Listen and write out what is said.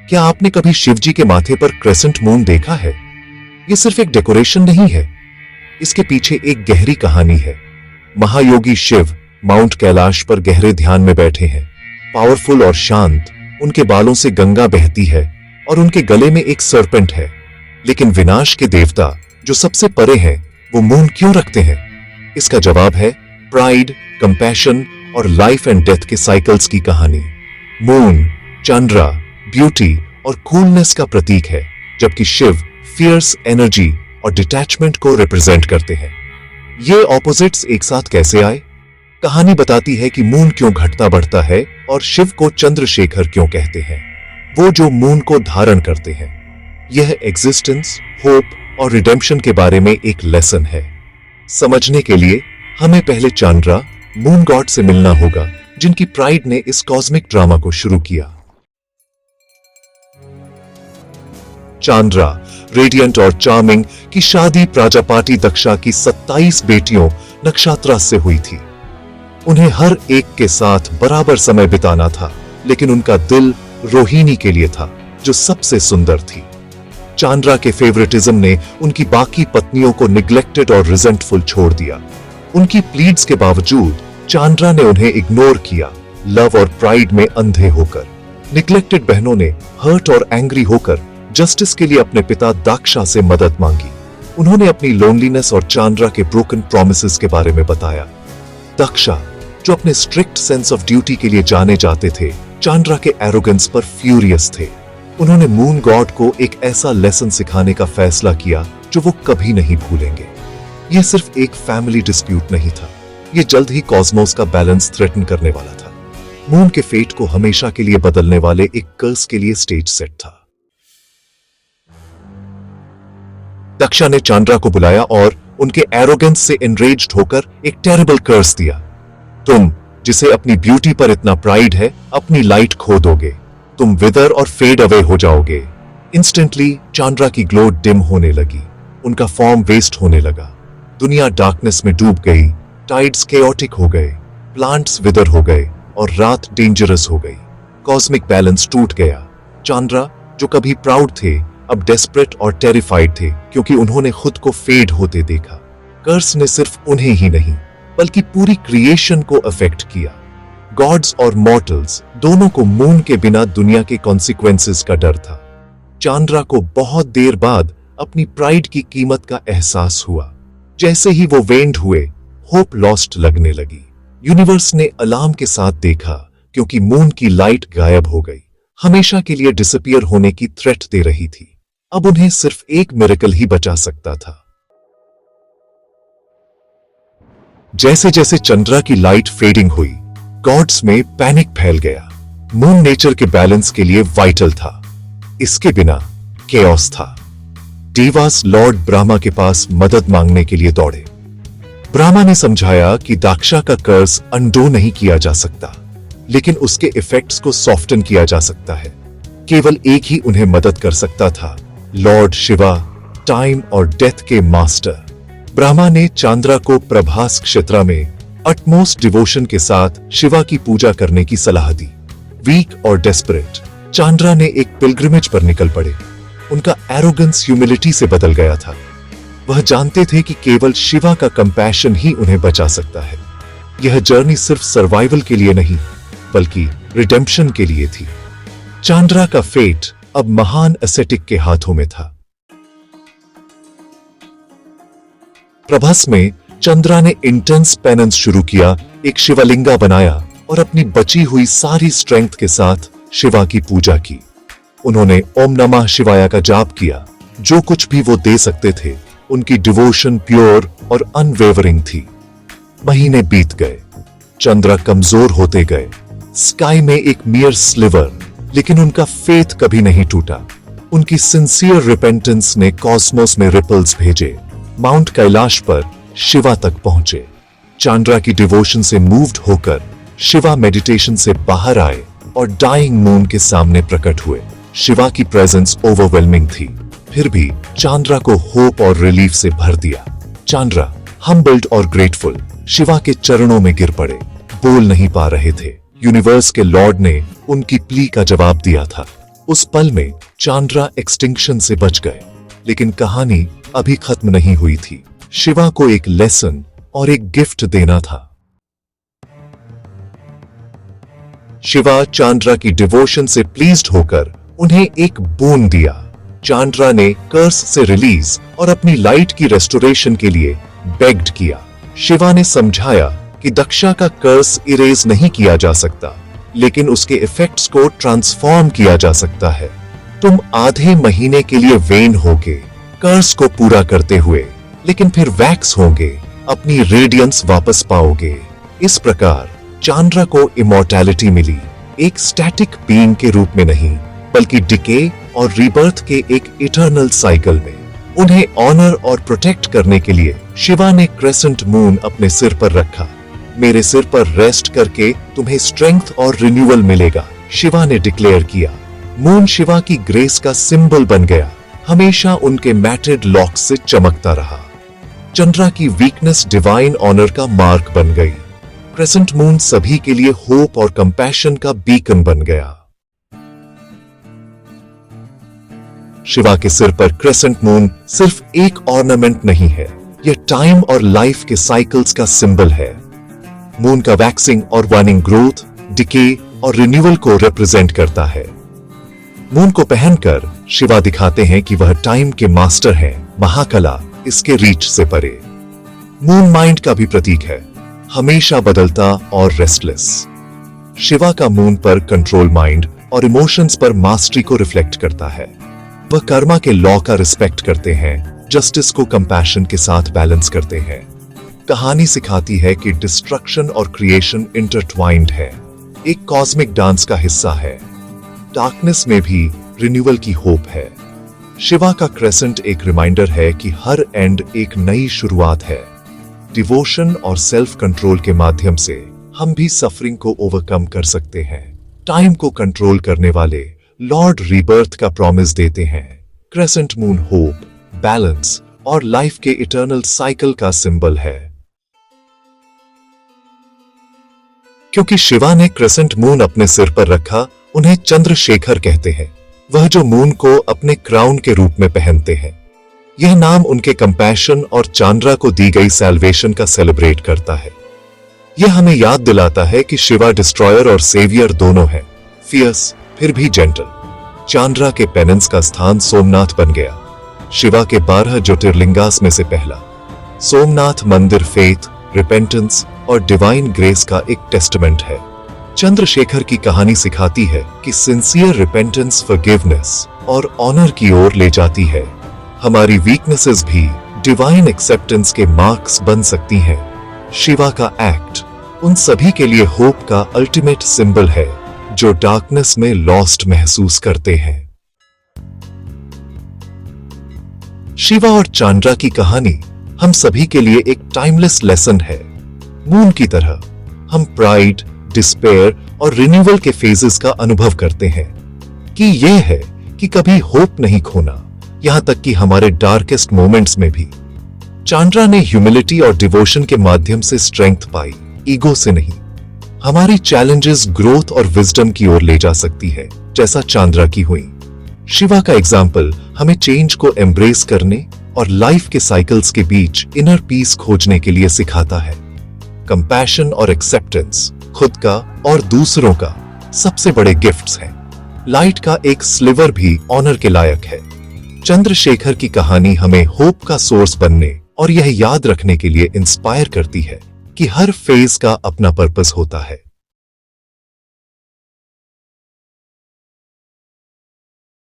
क्या आपने कभी शिव जी के माथे पर क्रेसेंट मून देखा है? ये सिर्फ एक डेकोरेशन नहीं है, इसके पीछे एक गहरी कहानी है। महायोगी शिव माउंट कैलाश पर गहरे ध्यान में बैठे हैं, पावरफुल और शांत। उनके बालों से गंगा बहती है और उनके गले में एक सर्पेंट है। लेकिन विनाश के देवता जो सबसे परे हैं, वो मून क्यों रखते हैं? इसका जवाब है प्राइड, कंपैशन और लाइफ एंड डेथ के साइकिल्स की कहानी। मून चंद्रा ब्यूटी और कूलनेस का प्रतीक है, जबकि शिव फियर्स एनर्जी और डिटैचमेंट को रिप्रेजेंट करते हैं। ये ऑपोजिट्स एक साथ कैसे आए? कहानी बताती है कि मून क्यों घटता बढ़ता है और शिव को चंद्रशेखर क्यों कहते हैं, वो जो मून को धारण करते हैं। यह एग्जिस्टेंस, होप और रिडेम्पशन के बारे में एक लेसन है। समझने के लिए हमें पहले चांद्रा, मून गॉड से मिलना होगा, जिनकी प्राइड ने इस कॉस्मिक ड्रामा को शुरू किया। चांद्रा, रेडियंट और चार्मिंग की शादी प्राजापाटी दक्षा की 27 बेटियों नक्षत्रा से हुई थी। उन्हें हर एक के साथ बराबर समय बिताना था, लेकिन उनका दिल रोहिणी के लिए था, जो सबसे सुंदर थी। चांद्रा के फेवरेटिज्म ने उनकी बाकी पत्नियों को निग्लेक्टेड और रिजेंटफुल छोड़ दिया। उनकी प्लीड्स के बावजूद चांद्रा ने उन्हें इग्नोर किया, लव और प्राइड में अंधे होकर। निग्लेक्टेड बहनों ने हर्ट और एंग्री होकर जस्टिस के लिए अपने पिता दाक्षा से मदद मांगी। उन्होंने अपनी लोनलीनेस और चांद्रा के ब्रोकन प्रॉमिसेस के बारे में बताया। दक्षा, जो अपने स्ट्रिक्ट सेंस ऑफ ड्यूटी के लिए जाने जाते थे, चांद्रा के एरोगेंस पर फ्यूरियस थे। उन्होंने मून गॉड को एक ऐसा लेसन सिखाने का फैसला किया जो वो कभी नहीं भूलेंगे। यह सिर्फ एक फैमिली डिस्प्यूट नहीं था, यह जल्द ही कॉस्मोस का बैलेंस थ्रेटन करने वाला था। मून के फेट को हमेशा के लिए बदलने वाले एक कर्स के लिए स्टेज सेट था। दक्षा ने चांद्रा को बुलाया और उनके एरोगेंस से एनरेज्ड होकर एक टेरिबल कर्स दिया। तुम, जिसे अपनी ब्यूटी पर इतना प्राइड है, अपनी लाइट खो दोगे। तुम विदर और फेड अवे हो जाओगे। इंस्टेंटली चांद्रा की ग्लो डिम होने लगी, उनका फॉर्म वेस्ट होने लगा। दुनिया डार्कनेस में डूब गई, टाइड्स केओटिक हो गए, प्लांट्स विदर हो गए और रात डेंजरस हो गई। कॉस्मिक बैलेंस टूट गया। चांद्रा, जो कभी प्राउड थे, अब डेस्परेट और टेरिफाइड थे, क्योंकि उन्होंने खुद को फेड होते देखा। कर्स ने सिर्फ उन्हें ही नहीं, बल्कि पूरी क्रिएशन को अफेक्ट किया। गॉड्स और मॉर्टल्स दोनों को मून के बिना दुनिया के कॉन्सिक्वेंसेस का डर था। चांद्रा को बहुत देर बाद अपनी प्राइड की कीमत का एहसास हुआ। जैसे ही वो वेंड हुए, होप लॉस्ट लगने लगी। यूनिवर्स ने अलार्म के साथ देखा, क्योंकि मून की लाइट गायब हो गई, हमेशा के लिए डिसअपियर होने की थ्रेट दे रही थी। अब उन्हें सिर्फ एक मिरेकल ही बचा सकता था। जैसे जैसे चंद्रा की लाइट फेडिंग हुई, गॉड्स में पैनिक फैल गया। मून नेचर के बैलेंस के लिए वाइटल था, इसके बिना केओस था। देवास लॉर्ड ब्रह्मा के पास मदद मांगने के लिए दौड़े। ब्रह्मा ने समझाया कि दाक्षा का कर्स अंडो नहीं किया जा सकता, लेकिन उसके इफेक्ट्स को सॉफ्टन किया जा सकता है। केवल एक ही उन्हें मदद कर सकता था, लॉर्ड शिवा, टाइम और डेथ के मास्टर। ब्रह्मा ने चांद्रा को प्रभास क्षेत्र में अटमोस्ट डिवोशन के साथ शिवा की पूजा करने की सलाह दी। वीक और डेस्परेट, चांद्रा ने एक पिलग्रिमेज पर निकल पड़े। उनका एरोगेंस ह्यूमिलिटी से बदल गया था। वह जानते थे कि केवल शिवा का कंपैशन ही उन्हें बचा सकता है। यह जर्नी सिर्फ सर्वाइवल के लिए नहीं, बल्कि रिडेम्पशन के लिए थी। चांद्रा का फेट अब महान एसेटिक के हाथों में था। प्रभास में चंद्रा ने इंटेंस पेनेंस शुरू किया, एक शिवलिंगा बनाया और अपनी बची हुई सारी स्ट्रेंथ के साथ शिवा की पूजा की। उन्होंने ओम नमः शिवाय का जाप किया। जो कुछ भी वो दे सकते थे, उनकी डिवोशन प्योर और अनवेवरिंग थी। महीने बीत गए, चंद्रा कमजोर होते गए। स्काई में एक मियर स्लिवर, लेकिन उनका फेथ कभी नहीं टूटा। उनकी सिंसियर रिपेंटेंस ने कॉस्मोस में रिपल्स भेजे, माउंट कैलाश पर शिवा तक पहुंचे। चांद्रा की डिवोशन से मूव्ड होकर शिवा मेडिटेशन से बाहर आए और डाइंग मून के सामने प्रकट हुए। शिवा की प्रेजेंस ओवरवेलमिंग थी, फिर भी चांद्रा को होप और रिलीफ से भर दिया। चांद्रा, हम्बल्ड और ग्रेटफुल, शिवा के चरणों में गिर पड़े। बोल नहीं पा रहे थे। यूनिवर्स के लॉर्ड ने उनकी प्ली का जवाब दिया था। उस पल में चांद्रा एक्सटिंक्शन से बच गए, लेकिन कहानी अभी खत्म नहीं हुई थी। शिवा को एक लेसन और एक गिफ्ट देना था। शिवा चांद्रा की डिवोशन से प्लीज्ड होकर उन्हें एक बोन दिया। चांद्रा ने कर्स से रिलीज और अपनी लाइट की रेस्टोरेशन के लिए बेग्ड किया। शिवा ने समझाया कि दक्षा का कर्स इरेज नहीं किया जा सकता, लेकिन उसके इफेक्ट्स को ट्रांसफॉर्म किया जा सकता है। तुम आधे महीने के लिए वेन होगे, कर्स को पूरा करते हुए, लेकिन फिर वैक्स होंगे, अपनी रेडियंस वापस पाओगे। इस प्रकार चांद्रा को इमॉर्टैलिटी मिली, एक स्टैटिक बीइंग के रूप में नहीं, बल्कि डिके और रीबर्थ के एक इटर्नल साइकिल में। उन्हें ऑनर और प्रोटेक्ट करने के लिए शिवा ने क्रेसेंट मून अपने सिर पर रखा। मेरे सिर पर रेस्ट करके तुम्हें स्ट्रेंथ और रिन्यूअल मिलेगा, शिवा ने डिक्लेयर किया। मून शिवा की ग्रेस का सिंबल बन गया, हमेशा उनके मैटेड लॉक्स से चमकता रहा। चंद्रा की वीकनेस डिवाइन ऑनर का मार्क बन गई। क्रेसेंट मून सभी के लिए होप और कंपैशन का बीकन बन गया। शिवा के सिर पर क्रेसेंट मून सिर्फ एक ऑर्नामेंट नहीं है, यह टाइम और लाइफ के साइकिल्स का सिंबल है। मून का वैक्सिंग और वार्निंग ग्रोथ, डिके और रिन्यूअल को रिप्रेजेंट करता है। मून को पहनकर शिवा दिखाते हैं कि वह टाइम के मास्टर हैं, महाकला इसके रीच से परे। मून माइंड का भी प्रतीक है, हमेशा बदलता और रेस्टलेस। शिवा का मून पर कंट्रोल माइंड और इमोशंस पर मास्टरी को रिफ्लेक्ट करता है। वह कर्मा के लॉ का रिस्पेक्ट करते हैं, जस्टिस को कंपैशन के साथ बैलेंस करते हैं। कहानी सिखाती है कि डिस्ट्रक्शन और क्रिएशन इंटरट्वाइंड है, एक कॉस्मिक डांस का हिस्सा है। डार्कनेस में भी रिन्यूअल की होप है। शिवा का क्रेसेंट एक रिमाइंडर है कि हर एंड एक नई शुरुआत है। डिवोशन और सेल्फ कंट्रोल के माध्यम से हम भी सफरिंग को ओवरकम कर सकते हैं। टाइम को कंट्रोल करने वाले लॉर्ड रीबर्थ का प्रॉमिस देते हैं। क्रेसेंट मून होप, बैलेंस और लाइफ के इटर्नल साइकिल का सिंबल है। क्योंकि शिवा ने क्रेसेंट मून अपने सिर पर रखा, उन्हें चंद्रशेखर कहते हैं, वह जो मून को अपने क्राउन के रूप में पहनते हैं। यह नाम उनके कंपैशन और चांद्रा को दी गई सैल्वेशन का सेलिब्रेट करता है। यह हमें याद दिलाता है कि शिवा डिस्ट्रॉयर और सेवियर दोनों हैं, फियर्स फिर भी जेंटल। चांद्रा के पेनेंस का स्थान सोमनाथ बन गया, शिवा के 12 ज्योतिर्लिंगास में से पहला। सोमनाथ मंदिर फेथ, रिपेंटेंस और डिवाइन ग्रेस का एक टेस्टमेंट है। चंद्रशेखर की कहानी सिखाती है कि सिंसियर रिपेंटेंस फॉरगिवनेस और ऑनर की ओर ले जाती है। हमारी वीकनेसेस भी डिवाइन एक्सेप्टेंस के मार्क्स बन सकती हैं। शिवा का एक्ट उन सभी के लिए होप का अल्टीमेट सिंबल है जो डार्कनेस में लॉस्ट महसूस करते हैं। शिवा और चांद्रा की कहानी हम सभी के लिए एक टाइमलेस लेसन है। मून की तरह हम प्राइड, डिस्पेयर और रिन्यूअल के फेजेस का अनुभव करते हैं कि यह है कि कभी होप नहीं खोना, यहां तक कि हमारे डार्केस्ट मोमेंट्स में भी। चांद्रा ने ह्यूमिलिटी और डिवोशन के माध्यम से स्ट्रेंथ पाई, ईगो से नहीं। हमारी चैलेंजेस ग्रोथ और विजडम की ओर ले जा सकती है, जैसा चांद्रा की हुई। शिवा का एग्जाम्पल हमें चेंज को एम्ब्रेस करने और लाइफ के साइकिल्स के बीच इनर पीस खोजने के लिए सिखाता है। कंपैशन और एक्सेप्टेंस खुद का और दूसरों का सबसे बड़े गिफ्ट्स हैं। लाइट का एक स्लिवर भी ऑनर के लायक है। चंद्रशेखर की कहानी हमें होप का सोर्स बनने और यह याद रखने के लिए इंस्पायर करती है कि हर फेज का अपना पर्पस होता है।